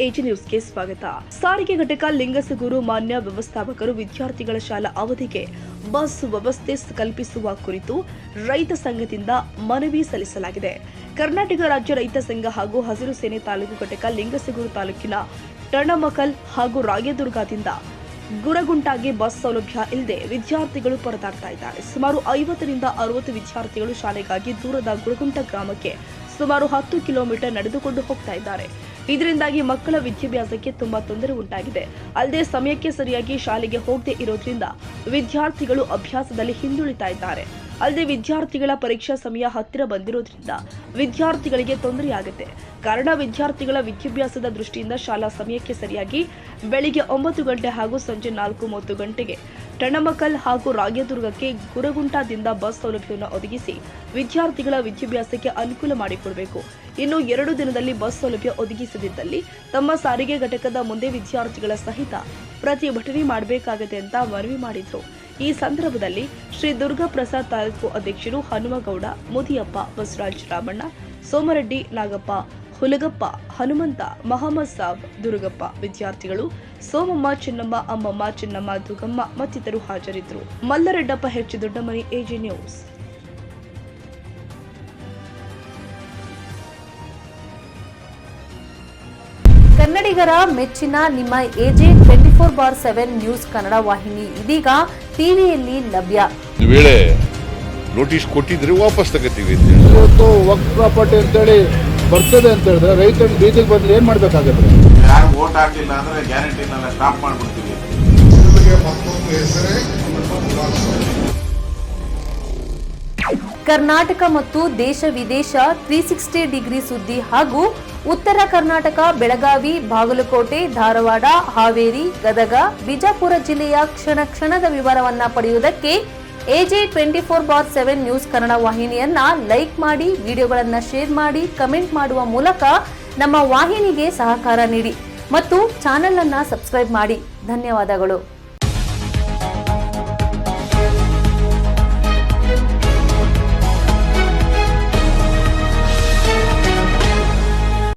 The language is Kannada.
ಎಜಿ ನ್ಯೂಸ್ಗೆ ಸ್ವಾಗತ. ಸಾರಿಗೆ ಘಟಕ ಲಿಂಗಸಗೂರು ಮಾನ್ಯ ವ್ಯವಸ್ಥಾಪಕರು ವಿದ್ಯಾರ್ಥಿಗಳ ಶಾಲಾ ಅವಧಿಗೆ ಬಸ್ ವ್ಯವಸ್ಥೆ ಕಲ್ಪಿಸುವ ಕುರಿತು ರೈತ ಸಂಘದಿಂದ ಮನವಿ ಸಲ್ಲಿಸಲಾಗಿದೆ. ಕರ್ನಾಟಕ ರಾಜ್ಯ ರೈತ ಸಂಘ ಹಾಗೂ ಹಸಿರು ಸೇನೆ ತಾಲೂಕು ಘಟಕ ಲಿಂಗಸಗೂರು ತಾಲೂಕಿನ ಟಣಮಕಲ್ ಹಾಗೂ ರಾಯದುರ್ಗದಿಂದ ಗುರಗುಂಟಾಗೆ ಬಸ್ ಸೌಲಭ್ಯ ಇಲ್ಲದೆ ವಿದ್ಯಾರ್ಥಿಗಳು ಪರದಾಡ್ತಾ ಇದ್ದಾರೆ. ಸುಮಾರು 50 ರಿಂದ 60 ವಿದ್ಯಾರ್ಥಿಗಳು ಶಾಲೆಗಾಗಿ ದೂರದ ಗುರಗುಂಟ ಗ್ರಾಮಕ್ಕೆ ಸುಮಾರು 10 ಕಿಲೋಮೀಟರ್ ನಡೆದುಕೊಂಡು ಹೋಗ್ತಾ ಇದ್ದಾರೆ. ಇದರಿಂದಾಗಿ ಮಕ್ಕಳ ವಿದ್ಯಾಭ್ಯಾಸಕ್ಕೆ ತುಂಬಾ ತೊಂದರೆ ಉಂಟಾಗಿದೆ. ಅಲ್ಲದೆ ಸಮಯಕ್ಕೆ ಸರಿಯಾಗಿ ಶಾಲೆಗೆ ಹೋಗದೆ ಇರೋದ್ರಿಂದ ವಿದ್ಯಾರ್ಥಿಗಳು ಅಭ್ಯಾಸದಲ್ಲಿ ಹಿಂದುಳಿತಾ ಇದ್ದಾರೆ. ಅಲ್ಲದೆ ವಿದ್ಯಾರ್ಥಿಗಳ ಪರೀಕ್ಷಾ ಸಮಯ ಹತ್ತಿರ ಬಂದಿರೋದ್ರಿಂದ ವಿದ್ಯಾರ್ಥಿಗಳಿಗೆ ತೊಂದರೆಯಾಗುತ್ತೆ. ಕಾರಣ ವಿದ್ಯಾರ್ಥಿಗಳ ವಿದ್ಯಾಭ್ಯಾಸದ ದೃಷ್ಟಿಯಿಂದ ಶಾಲಾ ಸಮಯಕ್ಕೆ ಸರಿಯಾಗಿ ಬೆಳಿಗ್ಗೆ 9 ಗಂಟೆ ಹಾಗೂ ಸಂಜೆ 4:30 ಗಂಟೆಗೆ ಟಣಮಕಲ್ ಹಾಗೂ ರಾಯದುರ್ಗಕ್ಕೆ ಗುರಗುಂಟದಿಂದ ಬಸ್ ಸೌಲಭ್ಯವನ್ನು ಒದಗಿಸಿ ವಿದ್ಯಾರ್ಥಿಗಳ ವಿದ್ಯಾಭ್ಯಾಸಕ್ಕೆ ಅನುಕೂಲ ಮಾಡಿಕೊಡಬೇಕು. ಇನ್ನು 2 ದಿನದಲ್ಲಿ ಬಸ್ ಸೌಲಭ್ಯ ಒದಗಿಸದಿದ್ದಲ್ಲಿ ತಮ್ಮ ಸಾರಿಗೆ ಘಟಕದ ಮುಂದೆ ವಿದ್ಯಾರ್ಥಿಗಳ ಸಹಿತ ಪ್ರತಿಭಟನೆ ಮಾಡಬೇಕಾಗಿದೆ ಅಂತ ಮನವಿ ಮಾಡಿದ್ರು. ಈ ಸಂದರ್ಭದಲ್ಲಿ ಶ್ರೀ ದುರ್ಗಾ ಪ್ರಸಾದ್ ತಾಲೂಕು ಅಧ್ಯಕ್ಷರು ಹನುಮಗೌಡ, ಮುದಿಯಪ್ಪ, ಬಸವರಾಜ್, ರಾಮಣ್ಣ, ಸೋಮರೆಡ್ಡಿ, ನಾಗಪ್ಪ, ಹುಲಗಪ್ಪ, ಹನುಮಂತ, ಮಹಮ್ಮದ್ ಸಾಬ್, ದುರ್ಗಪ್ಪ, ವಿದ್ಯಾರ್ಥಿಗಳು ಸೋಮಮ್ಮ, ಚಿನ್ನಮ್ಮ, ಅಮ್ಮಮ್ಮ, ಚಿನ್ನಮ್ಮ, ದುಗಮ್ಮ ಮತ್ತಿತರರು ಹಾಜರಿದ್ದರು. ಮಲ್ಲರೆಡ್ಡಪ್ಪ, ಹೆಚ್ಚು ದೊಡ್ಡಮನಿ, ಎಜಿ ನ್ಯೂಸ್. ಕನ್ನಡಿಗರ ಮೆಚ್ಚಿನ ನಿಮ್ಮ ಎಜೆ 24/7 ನ್ಯೂಸ್ ಕನ್ನಡ ವಾಹಿನಿ ಇದೀಗ ಟಿವಿಯಲ್ಲಿ ಲಭ್ಯ. ವೇಳೆ ನೋಟಿಸ್ ಕೊಟ್ಟಿದ್ರೆ ವಾಪಸ್ ತಗೋತೀವಿ. ಇವತ್ತು ವಕ್ಫ್ ಪ್ರಾಪರ್ಟಿ ಅಂತೇಳಿ ಬರ್ತದೆ ಅಂತ ಹೇಳಿದ್ರೆ ರೈತರು ಬೀದಿಗೆ ಬದಲು ಏನ್ ಮಾಡ್ಬೇಕಾಗತ್ತೆ? ಯಾರು ವೋಟ್ ಹಾಕಿಲ್ಲ ಅಂದ್ರೆ ಗ್ಯಾರಂಟಿನೆಲ್ಲ ಸ್ಟಾಪ್ ಮಾಡ್ಬಿಡ್ತೀವಿ. ಕರ್ನಾಟಕ ಮತ್ತು ದೇಶ ವಿದೇಶ 360 ಡಿಗ್ರಿ ಸುದ್ದಿ ಹಾಗೂ ಉತ್ತರ ಕರ್ನಾಟಕ, ಬೆಳಗಾವಿ, ಬಾಗಲಕೋಟೆ, ಧಾರವಾಡ, ಹಾವೇರಿ, ಗದಗ, ಬಿಜಾಪುರ ಜಿಲ್ಲೆಯ ಕ್ಷಣ ಕ್ಷಣದ ವಿವರವನ್ನ ಪಡೆಯುವುದಕ್ಕೆ ಎಜೆ 24/7 ನ್ಯೂಸ್ ಕನ್ನಡ ವಾಹಿನಿಯನ್ನ ಲೈಕ್ ಮಾಡಿ, ವಿಡಿಯೋಗಳನ್ನ ಶೇರ್ ಮಾಡಿ, ಕಮೆಂಟ್ ಮಾಡುವ ಮೂಲಕ ನಮ್ಮ ವಾಹಿನಿಗೆ ಸಹಕಾರ ನೀಡಿ ಮತ್ತು ಚಾನೆಲ್ ಅನ್ನ ಸಬ್ಸ್ಕ್ರೈಬ್ ಮಾಡಿ. ಧನ್ಯವಾದಗಳು.